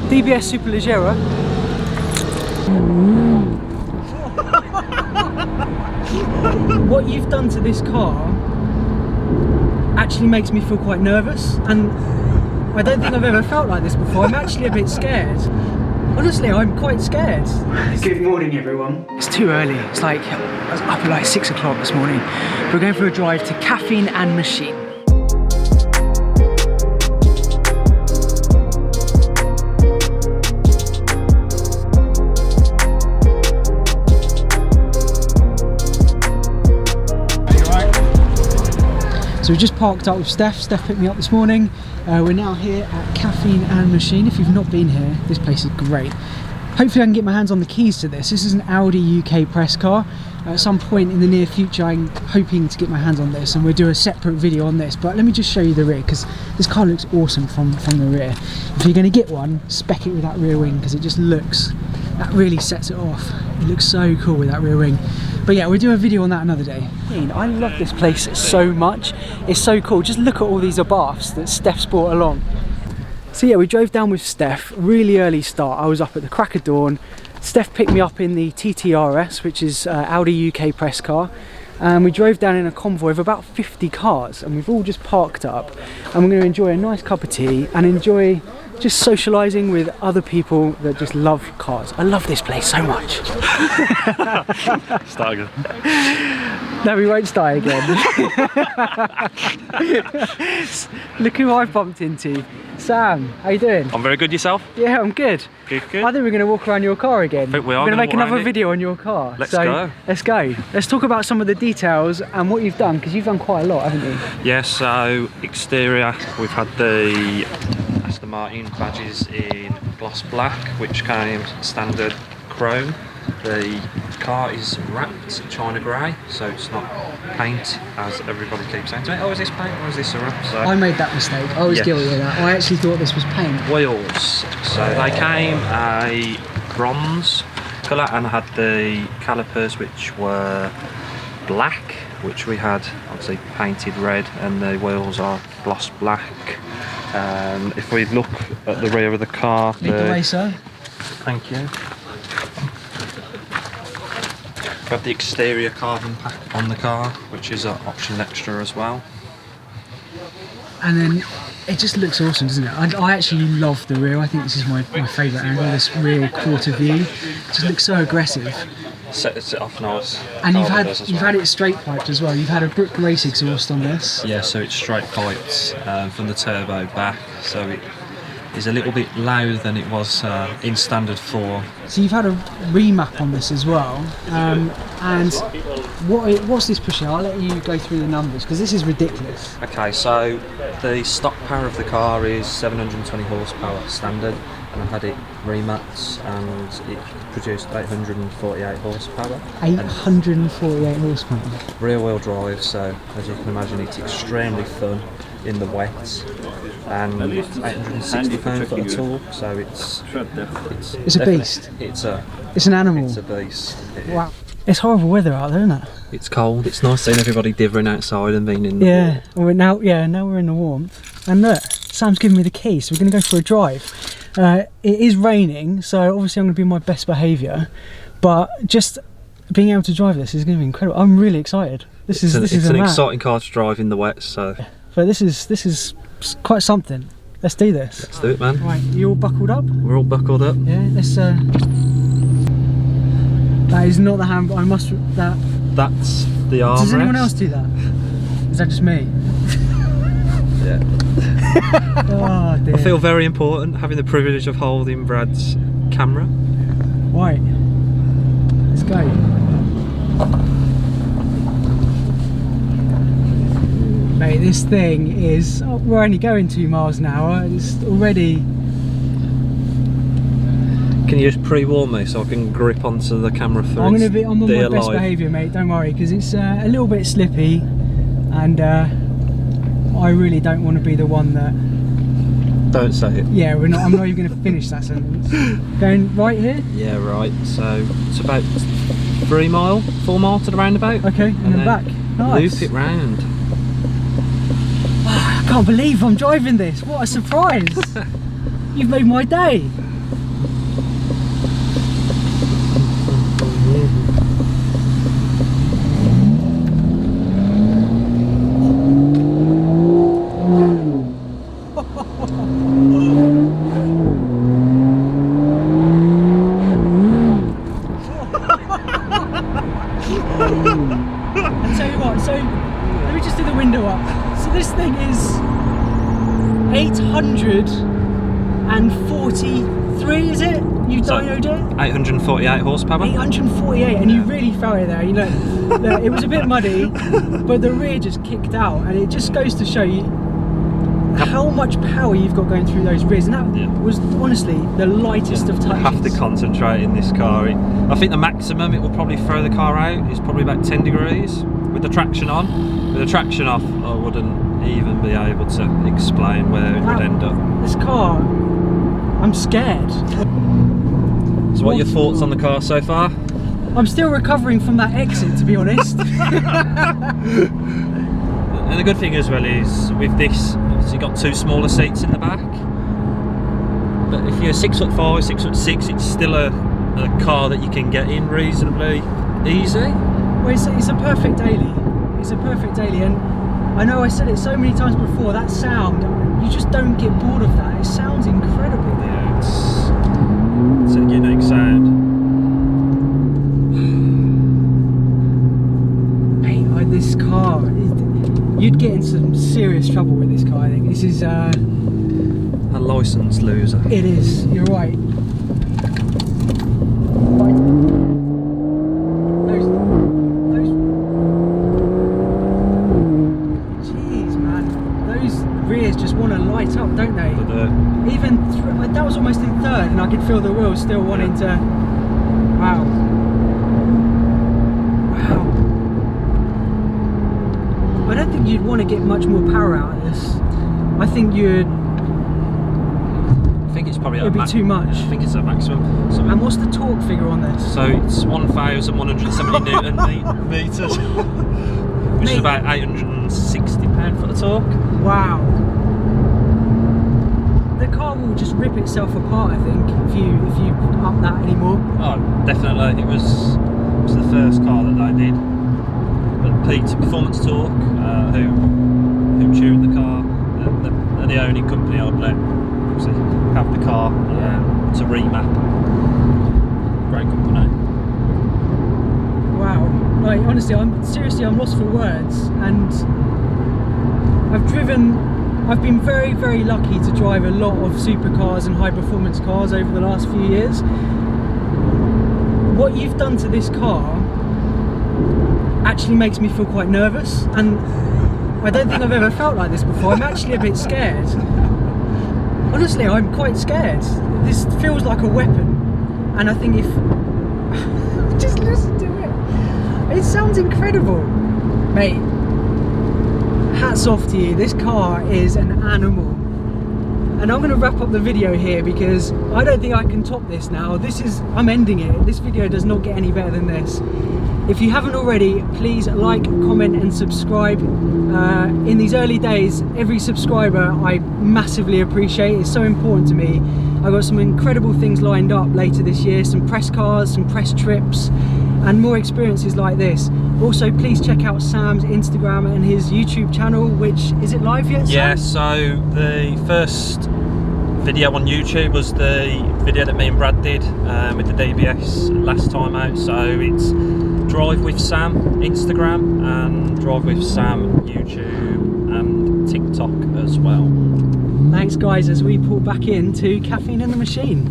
DBS Superleggera. What you've done to this car actually makes me feel quite nervous, and I don't think I've ever felt like this before. I'm actually a bit scared. Honestly, I'm quite scared. Good morning, everyone. It's too early. It's like, I was up at like 6 o'clock this morning. We're going for a drive to Caffeine and Machine. So we just parked up with Steph. Steph picked me up this morning. We're now here at Caffeine and Machine. If you've not been here, this place is great. Hopefully I can get my hands on the keys to this. This is an Audi UK press car. At some point in the near future I'm hoping to get my hands on this, and we'll do a separate video on this. But let me just show you the rear, because this car looks awesome from the rear. If you're going to get one, spec it with that rear wing, because it just looks, that really sets it off. It looks so cool with that rear wing. But yeah, we'll do a video on that another day. I love this place so much. It's so cool. Just look at all these abaths that Steph's brought along. So yeah, we drove down with Steph, really early start. I was up at the crack of dawn. Steph picked me up in the TTRS, which is Audi UK press car. And we drove down in a convoy of about 50 cars, and we've all just parked up. And we're going to enjoy a nice cup of tea and enjoy just socialising with other people that just love cars. I love this place so much. Start again. No, we won't start again. Look who I've bumped into. Sam, how you doing? I'm very good, yourself? Yeah, I'm good. Good, good. I think we're going to walk around your car again. I think we are going to make walk another around video on your car. Let's go. Let's go. Let's talk about some of the details and what you've done, because you've done quite a lot, haven't you? Yeah, so exterior, we've had the Aston Martin badges in gloss black, which came standard chrome. The car is wrapped China grey, so it's not paint, as everybody keeps saying to me. Oh, is this paint or is this a wrap? So I made that mistake. I was guilty of that. I actually thought this was paint. Wheels. So they came a bronze colour and had the calipers, which were black, which we had obviously painted red, and the wheels are gloss black. If we look at the rear of the car, Lead the way, sir. Thank you. We have the exterior carbon pack on the car, which is an optional extra as well. And then it just looks awesome, doesn't it? I actually love the rear. I think this is my favourite angle, this rear quarter view. It just looks so aggressive. Sets it off nice. And you've had it straight piped as well. You've had a Brooke race exhaust on this. Yeah, so it's straight piped from the turbo back, so it is a little bit louder than it was in standard 4. So you've had a remap on this as well, and what's this pushing? I'll let you go through the numbers, because this is ridiculous. Okay, so the stock power of the car is 720 horsepower standard, and I had it remapped and it produced 848 horsepower. 848 horsepower. Rear wheel drive, so as you can imagine it's extremely fun in the wet, and 860 pound-foot of torque, so it's a beast. It's an animal. It's a beast. Wow. It's horrible weather out there, isn't it? It's cold. It's nice seeing everybody dithering outside and being in the warmth. Now we're in the warmth. And look, Sam's giving me the key, so we're going to go for a drive. It is raining, so obviously I'm going to be on my best behaviour, but just being able to drive this is going to be incredible. I'm really excited. This is an exciting car to drive in the wet, so. But this is quite something. Let's do this. Let's do it, man. Right, you all buckled up? We're all buckled up. Yeah, let's. That is not the hand. That's the armrest. Does anyone else do that? Is that just me? Yeah. Oh dear. I feel very important having the privilege of holding Brad's camera. Right. Let's go. Mate, this thing is, we're only going 2 miles an hour, it's already... Can you just pre-warn me so I can grip onto the camera for I'm on my best behaviour, mate, don't worry, because it's a little bit slippy, and I really don't want to be the one that... Don't say it. Yeah, I'm not even going to finish that sentence. Going right here? Yeah, right, so it's about 4 mile to the roundabout. Okay, and then back. Nice. Loop it round. I can't believe I'm driving this. What a surprise. You've made my day. 843, is it? You dynoed it? 848 horsepower. 848, and you really felt it there. You know, look, it was a bit muddy, but the rear just kicked out, and it just goes to show you how much power you've got going through those rears, and that was honestly the lightest of touches. You have to concentrate in this car. I think the maximum it will probably throw the car out is probably about 10 degrees with the traction on. With the traction off, I wouldn't even be able to explain where it would end up. This car, I'm scared. So what are your thoughts on the car so far? I'm still recovering from that exit, to be honest. And the good thing as well is with this, obviously you've got 2 smaller seats in the back. But if you're 6'5", 6'6", it's still a car that you can get in reasonably easy. Well, it's a perfect daily. It's a perfect daily, and I know I said it so many times before, that sound, you just don't get bored of that. It sounds incredible. Yeah, it's a unique sound. Mate, this car, you'd get in some serious trouble with this car, I think. This is a licence loser. It is, you're right. Jeez, man. Those rears just want to light up, don't they? Even that was almost in third, and I could feel the wheels still wanting to. Wow. Wow. I don't think you'd want to get much more power out of this. I think you'd. I think it's probably. It'd be too much. I think it's at maximum. And what's the torque figure on this? So it's 1,170 Newton meters, which is about 860 pound for the torque. Wow. The car will just rip itself apart, I think, if you up that anymore. Oh, definitely. It was the first car that I did. But Pete Performance Torque, who tuned the car, they're the only company I'd let have the car to remap. Great company. Wow. Like, honestly, I'm lost for words, and I've been very, very lucky to drive a lot of supercars and high performance cars over the last few years. What you've done to this car actually makes me feel quite nervous, and I don't think I've ever felt like this before. I'm actually a bit scared. Honestly, I'm quite scared. This feels like a weapon, and I think if just listen to it, it sounds incredible, mate. Hats off to you. This car is an animal. And I'm going to wrap up the video here because I don't think I can top this now. I'm ending it. This video does not get any better than this. If you haven't already, please like, comment and subscribe. In these early days, every subscriber I massively appreciate. It's so important to me. I've got some incredible things lined up later this year, some press cars, some press trips, and more experiences like this. Also, please check out Sam's Instagram and his YouTube channel, which, is it live yet, Sam? Yeah, so the first video on YouTube was the video that me and Brad did with the DBS last time out. So it's Drive with Sam Instagram and Drive with Sam YouTube and TikTok as well. Thanks guys, as we pull back into Caffeine and the Machine.